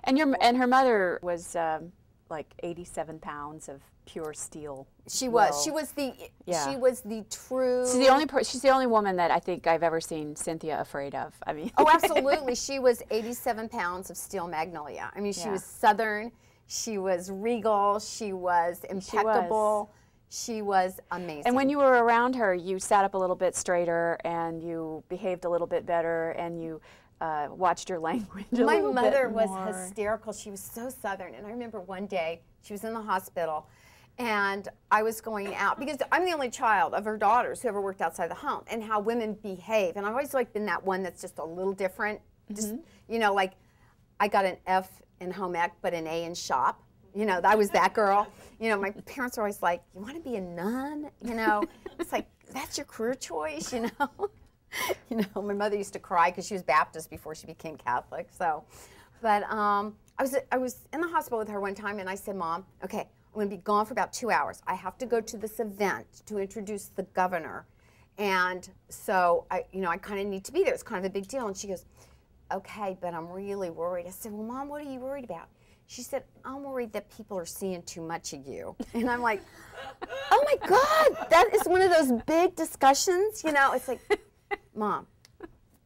And her mother was like 87 pounds of pure steel. She was. She was the. Yeah. She was the true. She's the only woman that I think I've ever seen Cynthia afraid of. I mean. Oh, absolutely. She was 87 pounds of steel magnolia. I mean, she was Southern. She was regal. She was impeccable. She was amazing. And when you were around her, you sat up a little bit straighter, and you behaved a little bit better, and you watched your language a My little bit mother was more. hysterical. She was so Southern. And I remember one day, she was in the hospital, and I was going out, because I'm the only child of her daughters who ever worked outside the home, and how women behave. And I've always like been that one that's just a little different. Just, you know, like I got an F in home ec, but an A in shop. You know, I was that girl. You know, my parents were always like, you want to be a nun? You know, it's like, that's your career choice, you know? You know, my mother used to cry because she was Baptist before she became Catholic. So, but I was in the hospital with her one time, and I said, Mom, okay, I'm going to be gone for about 2 hours. I have to go to this event to introduce the governor. And so, I kind of need to be there. It's kind of a big deal. And she goes, okay, but I'm really worried. I said, well, Mom, what are you worried about? She said, I'm worried that people are seeing too much of you. And I'm like, oh my God, that is one of those big discussions. You know, it's like, Mom,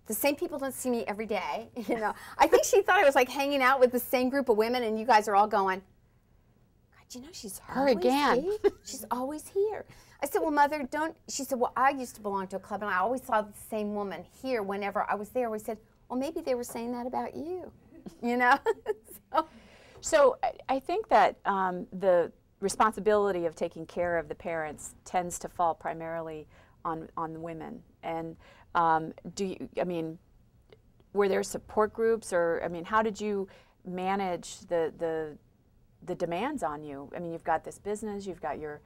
the same people don't see me every day. You know, I think she thought I was like hanging out with the same group of women, and you guys are all going, God, you know, she's always again. here. She's always here. I said, well, Mother, don't. She said, well, I used to belong to a club, and I always saw the same woman here whenever I was there. We said, well, maybe they were saying that about you. You know. So I think that the responsibility of taking care of the parents tends to fall primarily on the women. And were there support groups, or how did you manage the demands on you? I mean, you've got this business, you've got your.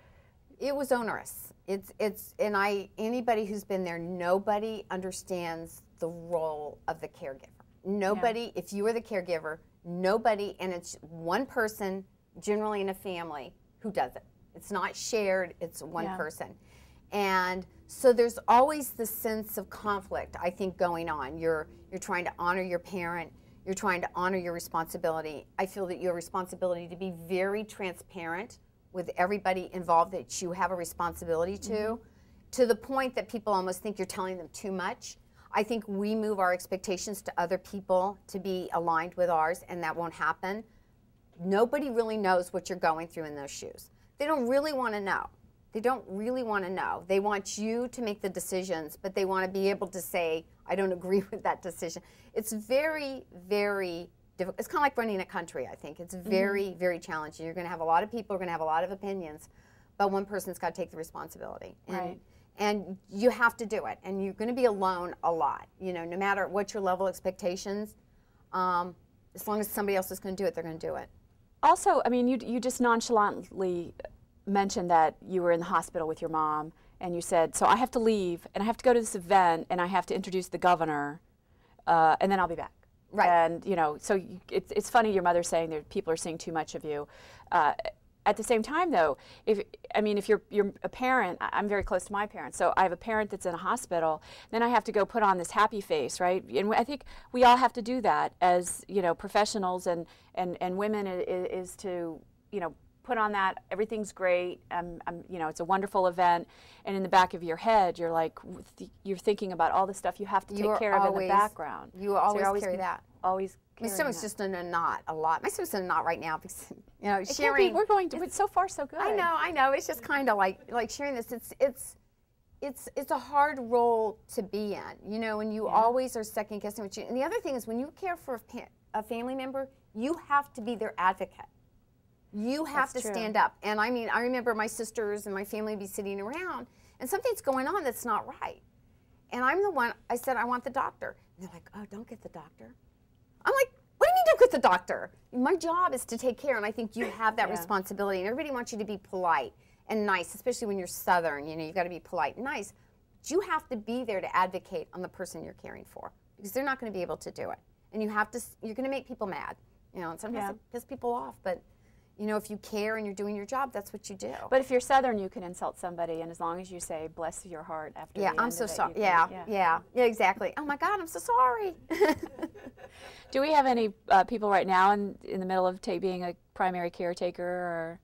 It was onerous. Anybody who's been there, nobody understands the role of the caregiver. Nobody, if you are the caregiver, nobody, and it's one person, generally in a family, who does it. It's not shared, it's one person. And so there's always this sense of conflict, I think, going on. You're trying to honor your parent, you're trying to honor your responsibility. I feel that your responsibility to be very transparent with everybody involved that you have a responsibility to the point that people almost think you're telling them too much. I think we move our expectations to other people to be aligned with ours, and that won't happen. Nobody really knows what you're going through in those shoes. They don't really want to know. They don't really want to know. They want you to make the decisions, but they want to be able to say, I don't agree with that decision. It's very, very difficult. It's kind of like running a country, I think. It's very, very challenging. You're going to have a lot of people, are going to have a lot of opinions, but one person's got to take the responsibility. And you have to do it, and you're going to be alone a lot. You know, no matter what your level of expectations, as long as somebody else is going to do it, they're going to do it. Also, I mean, you just nonchalantly mentioned that you were in the hospital with your mom, and you said, so I have to leave, and I have to go to this event, and I have to introduce the governor, and then I'll be back. Right. And, you know, so it's funny your mother saying that people are seeing too much of you. At the same time, though, if you're a parent, I'm very close to my parents, so I have a parent that's in a hospital, then I have to go put on this happy face, right? And I think we all have to do that as, you know, professionals and women is to, you know, put on that, everything's great, you know, it's a wonderful event, and in the back of your head, you're like, you're thinking about all the stuff you have to take care of in the background. You always carry that. Always. My stomach's just in a knot a lot. My stomach's in a knot right now because, you know, sharing. We're going to. It's so far so good. I know. It's just kind of like sharing this. It's a hard role to be in, you know, and you always are second guessing what you. And the other thing is, when you care for a family member, you have to be their advocate. You have to stand up. And I mean, I remember my sisters and my family would be sitting around, and something's going on that's not right. And I'm the one. I said, I want the doctor. And they're like, oh, don't get the doctor. I'm like, what do you mean don't get the doctor? My job is to take care, and I think you have that responsibility. And everybody wants you to be polite and nice, especially when you're Southern. You know, you've got to be polite and nice. But you have to be there to advocate on the person you're caring for, because they're not going to be able to do it. And you have to. You're going to make people mad, you know, and sometimes it pisses people off. But You know, if you care and you're doing your job, that's what you do. But if you're Southern, you can insult somebody, and as long as you say, bless your heart after Yeah, the I'm end so of it, sorry. you Yeah, can- yeah, exactly. Oh my God, I'm so sorry. Do we have any people right now in the middle of being a primary caretaker, or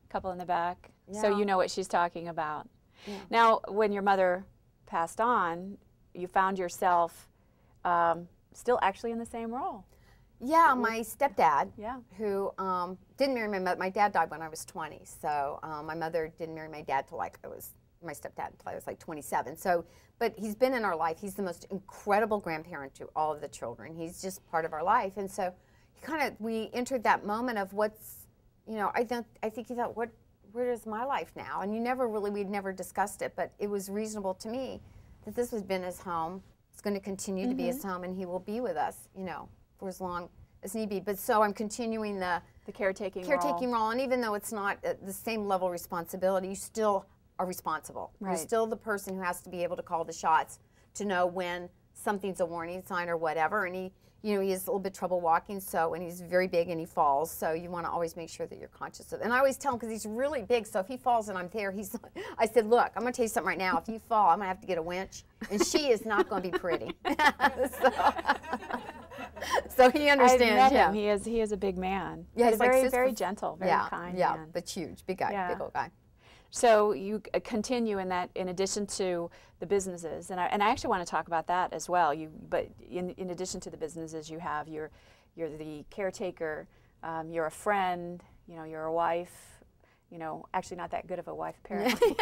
a couple in the back? So Yeah. you know what she's talking about. Yeah. Now, when your mother passed on, you found yourself still actually in the same role. Yeah, my stepdad, Yeah. who didn't marry my mother. My dad died when I was 20, so my mother didn't marry my dad till like my stepdad until I was like 27. So, but he's been in our life. He's the most incredible grandparent to all of the children. He's just part of our life, and so we entered that moment of what's, you know, I think he thought, where is my life now? And we'd never discussed it, but it was reasonable to me that this has been his home. It's going to continue to be his home, and he will be with us, you know, for as long as need be. But so I'm continuing the caretaking role, and even though it's not the same level of responsibility, you still are responsible. Right. You're still the person who has to be able to call the shots to know when something's a warning sign or whatever. And he has a little bit of trouble walking, and he's very big and he falls, so you want to always make sure that you're conscious of it. And I always tell him, because he's really big, so if he falls and I'm there, I said, look, I'm going to tell you something right now. If you fall, I'm going to have to get a winch, and she is not going to be pretty. So he understands. I've met him. He is a big man. Yeah, he's like very gentle, very kind man. But huge, big guy, big old guy. So you continue in that, in addition to the businesses, and I actually want to talk about that as well. But in addition to the businesses you have, you're the caretaker, you're a friend, you know, you're a wife. You know, actually not that good of a wife, apparently.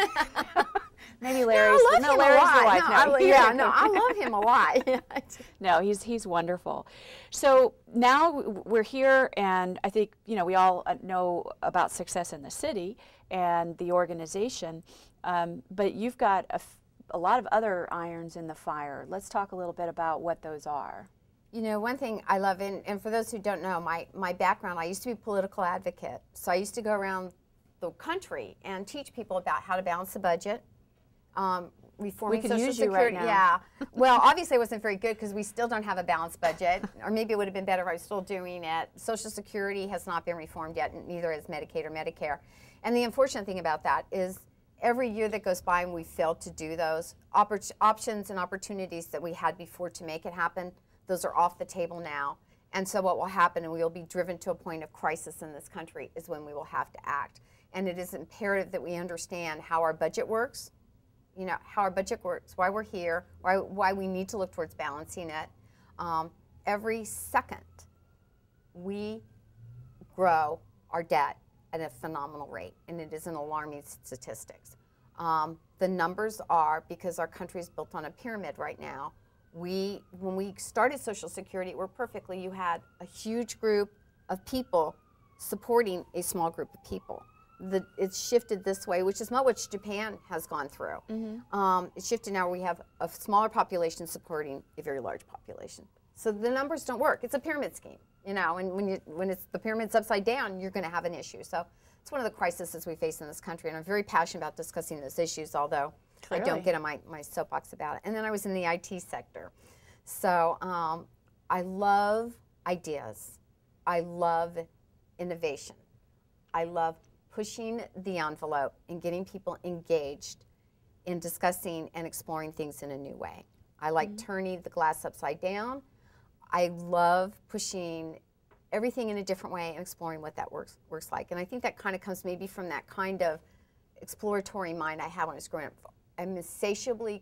Maybe Larry's. No, Larry's the wife. I love him a lot. No, he's wonderful. So now we're here, and I think, you know, we all know about Success in the City and the organization, but you've got a lot of other irons in the fire. Let's talk a little bit about what those are. You know, one thing I love, and for those who don't know, my background, I used to be a political advocate. So I used to go around the country and teach people about how to balance the budget, reforming Social Security. Right now. Yeah. Well, obviously, it wasn't very good because we still don't have a balanced budget, or maybe it would have been better if I was still doing it. Social Security has not been reformed yet, neither has Medicaid or Medicare. And the unfortunate thing about that is every year that goes by and we fail to do those, options and opportunities that we had before to make it happen, those are off the table now. And so what will happen, and we will be driven to a point of crisis in this country, is when we will have to act. And it is imperative that we understand how our budget works, you know, how our budget works, why we're here, why we need to look towards balancing it. Every second, we grow our debt at a phenomenal rate, and it is an alarming statistics. The numbers are, because our country is built on a pyramid right now, when we started Social Security, it worked perfectly. You had a huge group of people supporting a small group of people. It's shifted this way, which is not what Japan has gone through. It's shifted now where we have a smaller population supporting a very large population. So the numbers don't work. It's a pyramid scheme, you know, and when the pyramid's upside down, you're going to have an issue. So it's one of the crises we face in this country, and I'm very passionate about discussing those issues, although I don't get on my soapbox about it. And then I was in the IT sector. So I love ideas. I love innovation. I love pushing the envelope and getting people engaged in discussing and exploring things in a new way. I like turning the glass upside down. I love pushing everything in a different way and exploring what that works like. And I think that kind of comes maybe from that kind of exploratory mind I had when I was growing up. I'm insatiably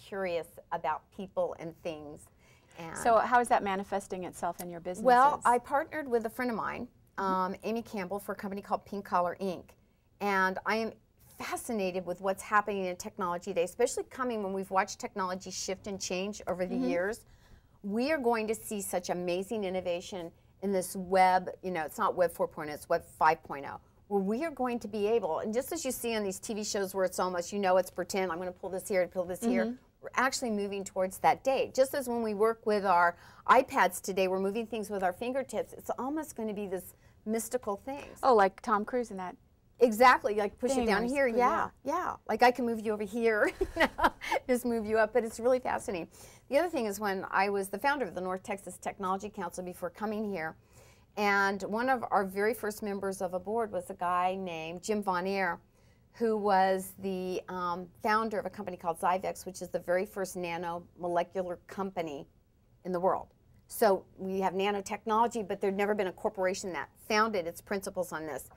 curious about people and things. And so how is that manifesting itself in your businesses? Well, I partnered with a friend of mine, Amy Campbell, for a company called Pink Collar Inc. And I am fascinated with what's happening in technology today, especially coming when we've watched technology shift and change over the years. We are going to see such amazing innovation in this web, you know, it's not Web 4.0, it's Web 5.0, where we are going to be able, and just as you see on these TV shows where it's almost, you know, it's pretend, I'm going to pull this here and pull this here, we're actually moving towards that day. Just as when we work with our iPads today, we're moving things with our fingertips, it's almost going to be this mystical thing. Oh, like Tom Cruise in that. Exactly, like push it down here, yeah. Like I can move you over here, you know, just move you up, but it's really fascinating. The other thing is when I was the founder of the North Texas Technology Council before coming here, And one of our very first members of a board was a guy named Jim Von Air, who was the founder of a company called Zyvex, which is the very first nanomolecular company in the world. So we have nanotechnology, but there'd never been a corporation that founded its principles on this.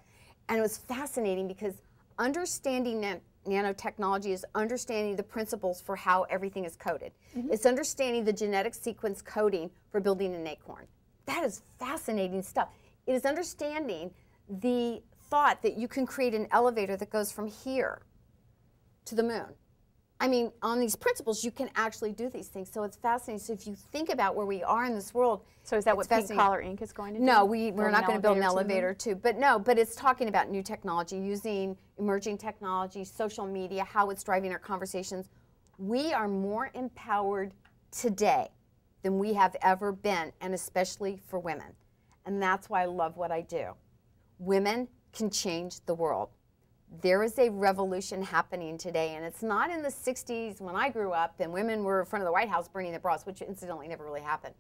And it was fascinating because understanding nanotechnology is understanding the principles for how everything is coded. It's understanding the genetic sequence coding for building an acorn. That is fascinating stuff. It is understanding the thought that you can create an elevator that goes from here to the moon. I mean, on these principles, you can actually do these things. So it's fascinating. So if you think about where we are in this world. So is that what Pink Collar Inc. is going to do? No, we're not going to build an elevator too. But no, but it's talking about new technology, using emerging technology, social media, how it's driving our conversations. We are more empowered today than we have ever been, and especially for women. And that's why I love what I do. Women can change the world. There is a revolution happening today, and it's not in the 60s when I grew up and women were in front of the White House burning their bras, which incidentally never really happened.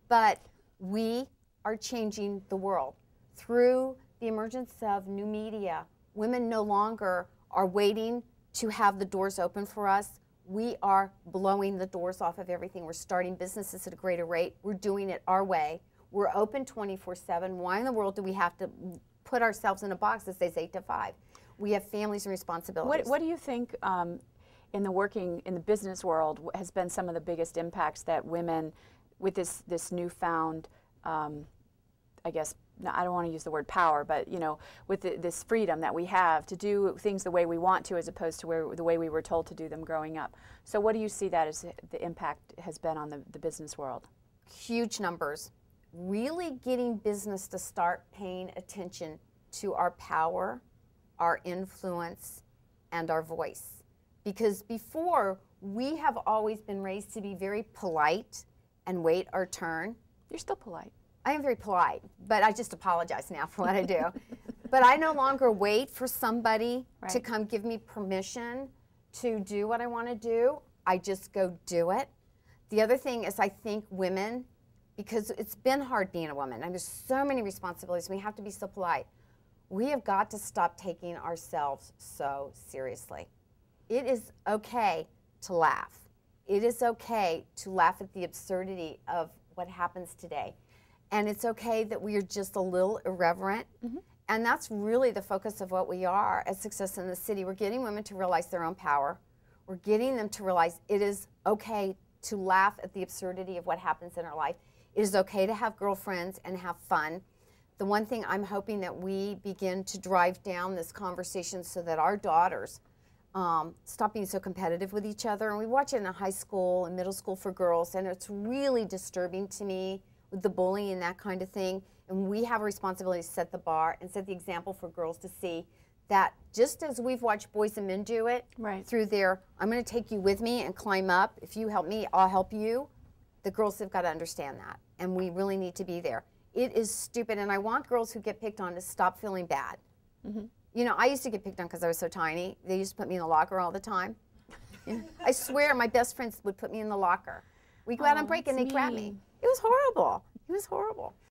But we are changing the world through the emergence of new media. Women no longer are waiting to have the doors open for us. We are blowing the doors off of everything. We're starting businesses at a greater rate. We're doing it our way. We're open 24/7. Why in the world do we have to put ourselves in a box that says 8 to 5? We have families and responsibilities. What do you think in the business world has been some of the biggest impacts that women, with this newfound, I guess, I don't want to use the word power, but you know, with this freedom that we have to do things the way we want to, as opposed to the way we were told to do them growing up. So what do you see that as the impact has been on the business world? Huge numbers. Really getting business to start paying attention to our power, our influence, and our voice. Because before, we have always been raised to be very polite and wait our turn. You're still polite. I am very polite, but I just apologize now for what I do. But I no longer wait for somebody to come give me permission to do what I want to do. I just go do it. The other thing is I think women, because it's been hard being a woman, and there's so many responsibilities, we have to be so polite. We have got to stop taking ourselves so seriously. It is okay to laugh. It is okay to laugh at the absurdity of what happens today. And it's okay that we are just a little irreverent. And that's really the focus of what we are at Success in the City. We're getting women to realize their own power. We're getting them to realize it is okay to laugh at the absurdity of what happens in our life. It is okay to have girlfriends and have fun. The one thing I'm hoping that we begin to drive down this conversation so that our daughters stop being so competitive with each other. And we watch it in high school and middle school for girls, and it's really disturbing to me with the bullying and that kind of thing. And we have a responsibility to set the bar and set the example for girls to see that just as we've watched boys and men do it through their, I'm going to take you with me and climb up. If you help me, I'll help you. The girls have got to understand that, and we really need to be there. It is stupid, and I want girls who get picked on to stop feeling bad. You know, I used to get picked on because I was so tiny. They used to put me in the locker all the time. I swear my best friends would put me in the locker. We go out on break and they'd grab me. It was horrible. It was horrible.